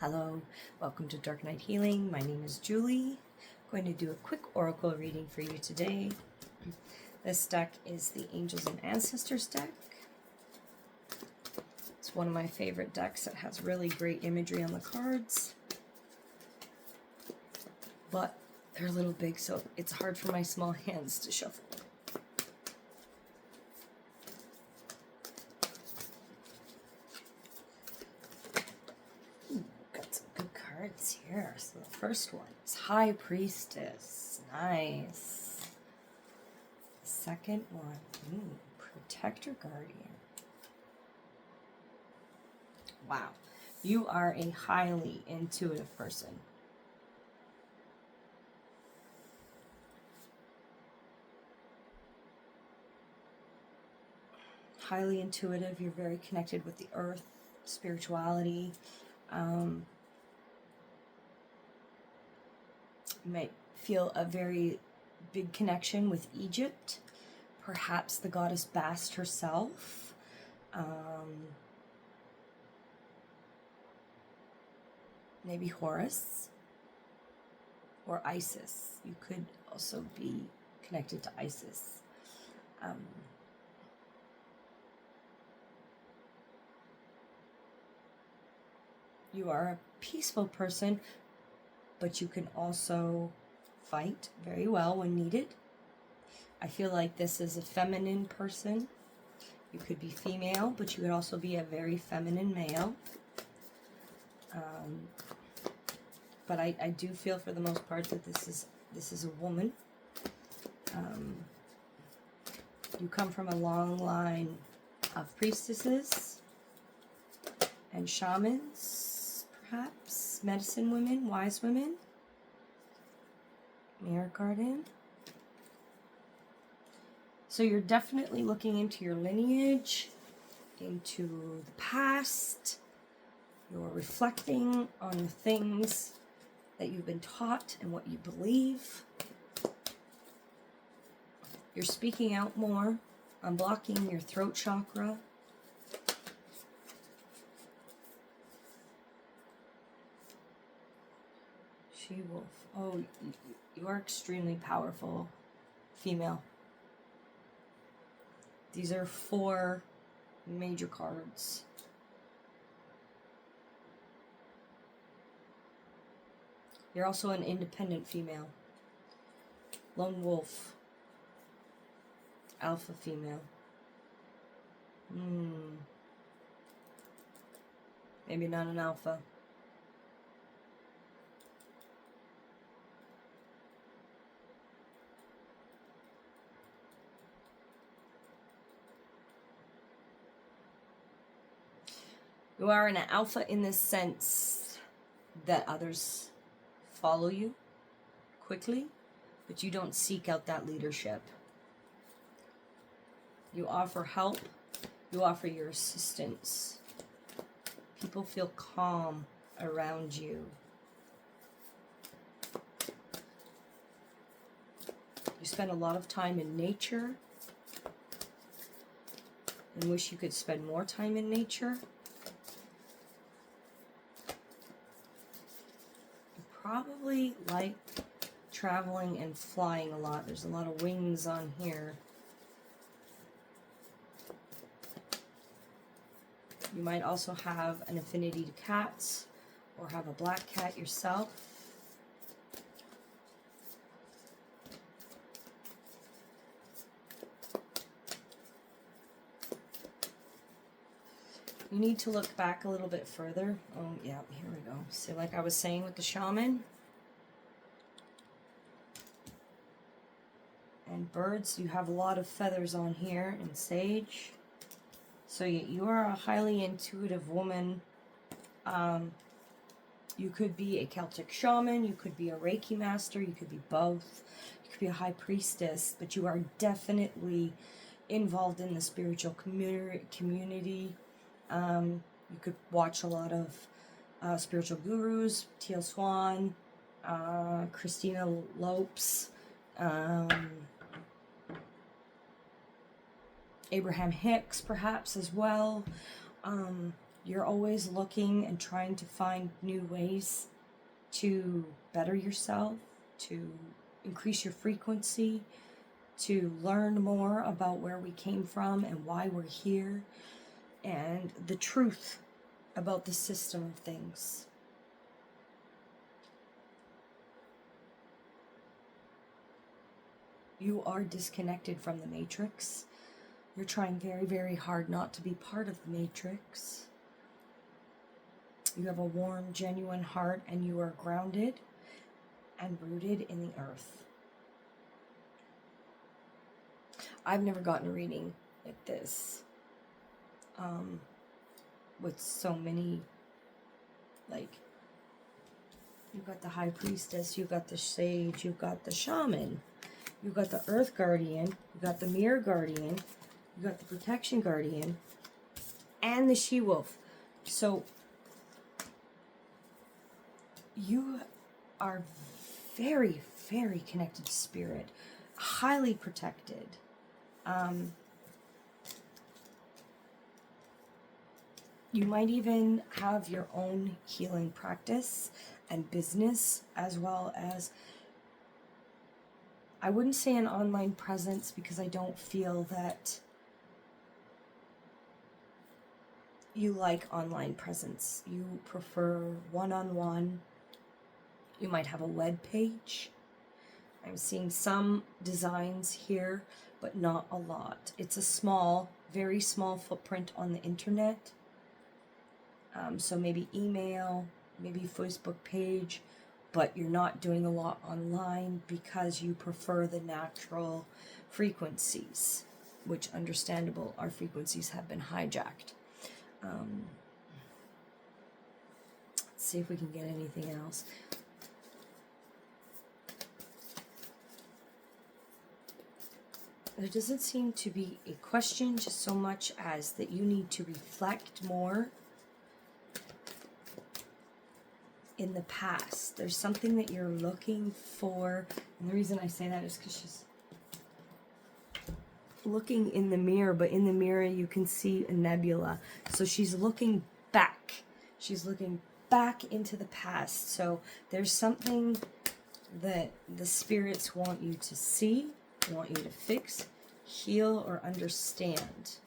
Hello, welcome to Dark Night Healing. My name is Julie. I'm going to do a quick oracle reading for you today. This deck is the Angels and Ancestors deck. It's one of my favorite decks. It has really great imagery on the cards, but they're a little big, so it's hard for my small hands to shuffle. Cards here. So the first one is High Priestess. Nice. The second one, Protector Guardian. Wow. You are a highly intuitive person. Highly intuitive. You're very connected with the earth, spirituality. You might feel a very big connection with Egypt, perhaps the goddess Bast herself. Maybe Horus or Isis. You could also be connected to Isis. You are a peaceful person, but you can also fight very well when needed. I feel like this is a feminine person. You could be female, but you could also be a very feminine male. But I do feel for the most part that this is a woman. You come from a long line of priestesses and shamans, perhaps medicine women, wise women. Mirror card in. So you're definitely looking into your lineage, into the past. You're reflecting on the things that you've been taught and what you believe. You're speaking out more, unblocking your throat chakra. She-wolf. Oh, you are extremely powerful, female. These are 4 major cards. You're also an independent female. Lone wolf. Alpha female. Maybe not an alpha. You are an alpha in the sense that others follow you quickly, but you don't seek out that leadership. You offer help. You offer your assistance. People feel calm around you. You spend a lot of time in nature and wish you could spend more time in nature. You probably like traveling and flying a lot. There's a lot of wings on here. You might also have an affinity to cats or have a black cat yourself. You need to look back a little bit further. Oh, yeah, here we go. So like I was saying with the shaman and birds, you have a lot of feathers on here and sage. So you are a highly intuitive woman. You could be a Celtic shaman, you could be a Reiki master, you could be both. You could be a high priestess, but you are definitely involved in the spiritual community. You could watch a lot of spiritual gurus, Teal Swan, Christina Lopes, Abraham Hicks perhaps as well. You're always looking and trying to find new ways to better yourself, to increase your frequency, to learn more about where we came from and why we're here, and the truth about the system of things. You are disconnected from the matrix. You're trying very, very hard not to be part of the matrix. You have a warm, genuine heart, and you are grounded and rooted in the earth. I've never gotten a reading like this. With so many, like, you've got the high priestess, you've got the sage, you've got the shaman, you've got the earth guardian, you've got the mirror guardian, you've got the protection guardian, and the she-wolf. So you are very, very connected to spirit, highly protected. You might even have your own healing practice and business, as well as, I wouldn't say an online presence, because I don't feel that you like online presence. You prefer one-on-one. You might have a web page. I'm seeing some designs here, but not a lot. It's a small, very small footprint on the internet. So maybe email, maybe Facebook page, but you're not doing a lot online because you prefer the natural frequencies, which, understandable, our frequencies have been hijacked. Let's see if we can get anything else. There doesn't seem to be a question, just so much as that you need to reflect more in the past. There's something that you're looking for, and the reason I say that is because she's looking in the mirror, but in the mirror you can see a nebula. So she's looking back. She's looking back into the past. So there's something that the spirits want you to see, want you to fix, heal, or understand.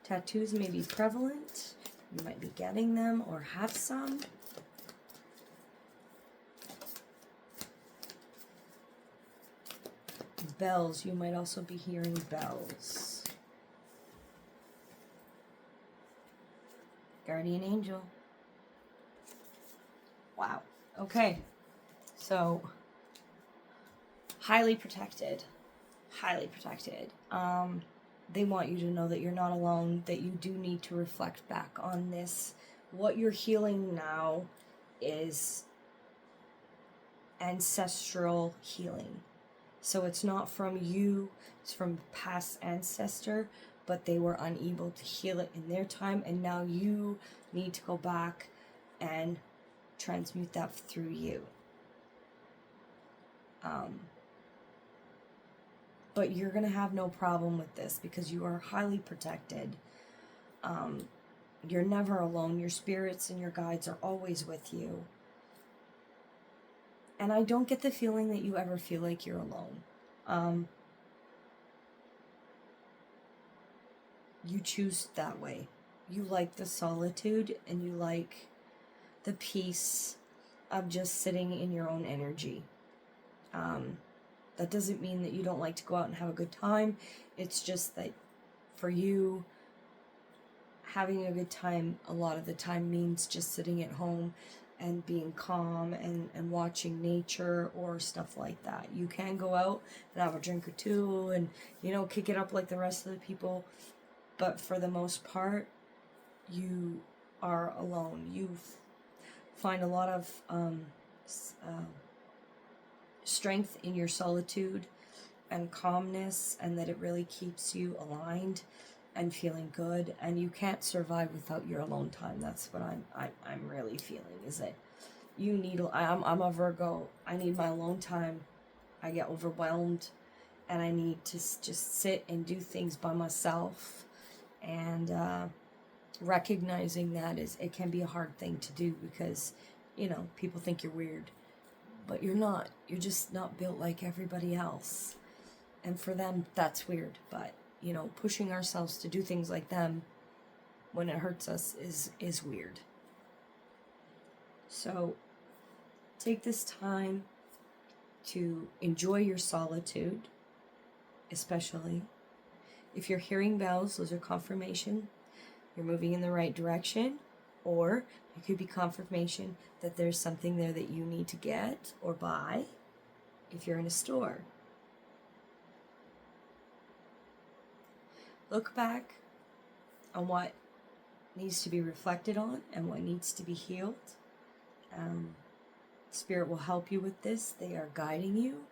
Tattoos may be prevalent. You might be getting them or have some. Bells. You might also be hearing bells. Guardian angel. Wow. Okay. So, highly protected. Highly protected. They want you to know that you're not alone, that you do need to reflect back on this. What you're healing now is ancestral healing. So it's not from you, it's from past ancestor, but they were unable to heal it in their time, and now you need to go back and transmute that through you. But you're going to have no problem with this because you are highly protected. You're never alone. Your spirits and your guides are always with you. And I don't get the feeling that you ever feel like you're alone. You choose that way. You like the solitude and you like the peace of just sitting in your own energy. That doesn't mean that you don't like to go out and have a good time. It's just that for you, having a good time a lot of the time means just sitting at home and being calm and watching nature or stuff like that. You can go out and have a drink or two and, kick it up like the rest of the people. But for the most part, you are alone. You find a lot of strength in your solitude and calmness, and that it really keeps you aligned and feeling good. And you can't survive without your alone time. That's what I'm really feeling, is that you need. I'm a Virgo. I need my alone time. I get overwhelmed, and I need to just sit and do things by myself. And recognizing that it can be a hard thing to do, because, you know, people think you're weird, but you're not. You're just not built like everybody else. And for them, that's weird. But, you know, pushing ourselves to do things like them when it hurts us is weird. So take this time to enjoy your solitude, especially. If you're hearing bells, those are confirmation you're moving in the right direction, or it could be confirmation that there's something there that you need to get or buy if you're in a store. Look back on what needs to be reflected on and what needs to be healed. Spirit will help you with this. They are guiding you.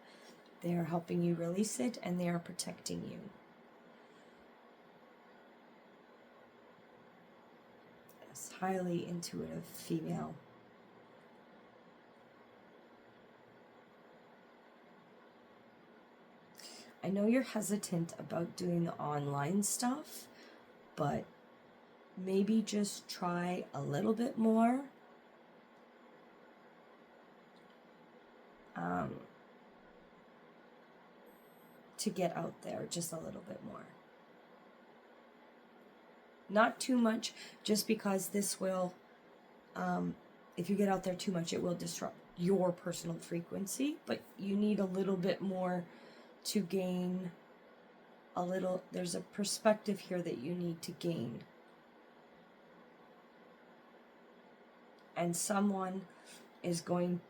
They are helping you release it, and they are protecting you. This highly intuitive female. I know you're hesitant about doing the online stuff, but maybe just try a little bit more. To get out there just a little bit more. Not too much, just because this will, if you get out there too much, it will disrupt your personal frequency, but you need a little bit more to gain a little. There's a perspective here that you need to gain. And someone is going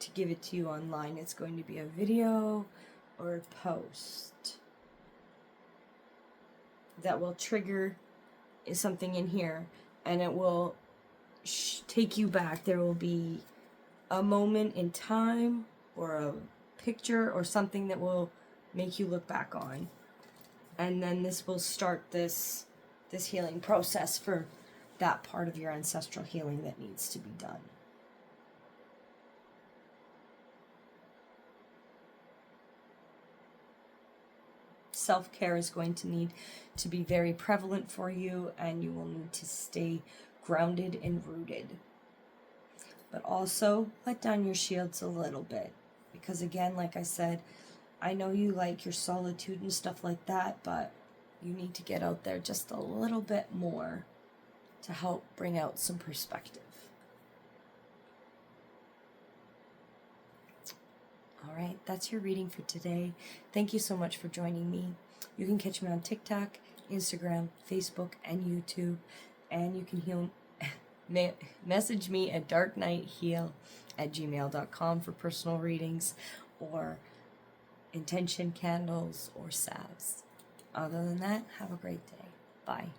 to give it to you online. It's going to be a video or a post that will trigger something in here, and it will take you back. There will be a moment in time or a picture or something that will make you look back on, and then this will start this healing process for that part of your ancestral healing that needs to be done. Self-care is going to need to be very prevalent for you, and you will need to stay grounded and rooted. But also let down your shields a little bit, because again, like I said, I know you like your solitude and stuff like that, but you need to get out there just a little bit more to help bring out some perspective. All right, that's your reading for today. Thank you so much for joining me. You can catch me on TikTok, Instagram, Facebook, and YouTube. And you can message me at darknightheal@gmail.com for personal readings or intention candles or salves. Other than that, have a great day. Bye.